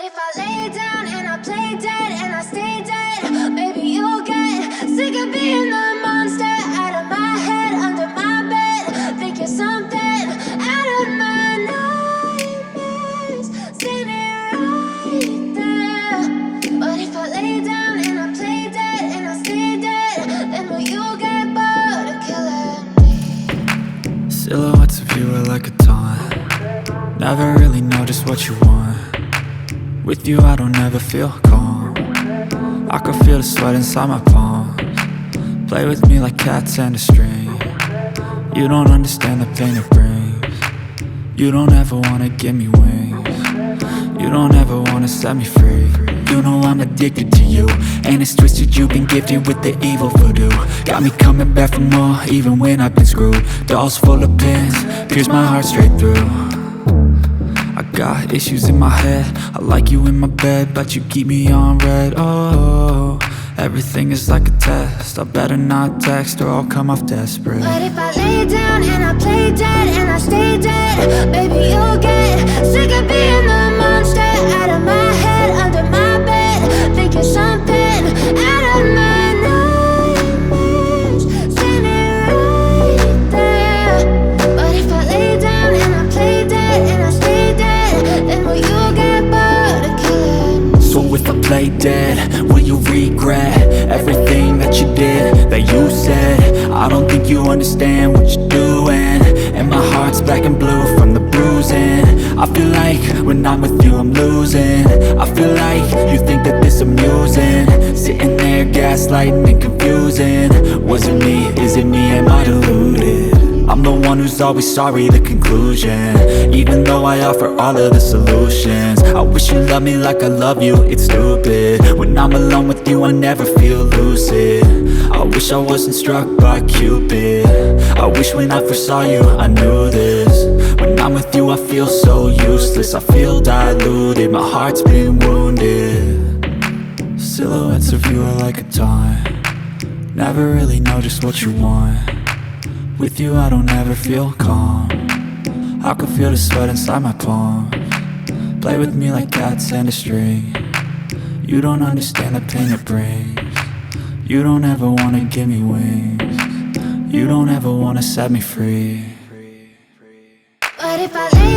if I lay down and I play dead and I stay dead, maybe you'll get sick of being the monster out of my head, under my bed. Think you're something out of my nightmares, standing right there. But if I lay down and I play dead and I stay dead, then will you get bored of killing me? Silhouettes of you are like a taunt. Never really know just what you want. With you I don't ever feel calm. I can feel the sweat inside my palms. Play with me like cats and a string. You don't understand the pain it brings. You don't ever wanna give me wings. You don't ever wanna set me free. You know I'm addicted to you, and it's twisted, you've been gifted with the evil voodoo. Got me coming back for more, even when I've been screwed. Dolls full of pins, pierce my heart straight through. I got issues in my head, I like you in my bed, but you keep me on red. Oh, everything is like a test, I better not text or I'll come off desperate. But if I lay down and I play dead and I stay dead, baby you'll get sick of being the monster out of my head, under my bed. Think you're something out of my nightmares, standing right there. But if I lay down and I play dead and I stay dead, then will you get bored of killing me? So if I play dead, will you regret everything that you did, that you said? I don't think you understand what you're doing, and my heart's black and blue from the bruising. I feel like when I'm with you I'm losing. I feel like you think that this amusing, sitting there gaslighting and confusing. Was it me? Is it me? Am I deluded? I'm the one who's always sorry, the conclusion, even though I offer all of the solutions. I wish you loved me like I love you, it's stupid. When I'm alone with you I never feel lucid. I wish I wasn't struck by Cupid. I wish when I first saw you I knew this. When I'm with you I feel so useless, I feel diluted, my heart's been wounded. Silhouettes of you are like a taunt. Never really know just what you want. With you I don't ever feel calm. I can feel the sweat inside my palms. Play with me like cats and a string. You don't understand the pain it brings. You don't ever wanna give me wings. You don't ever wanna set me free. But if I lay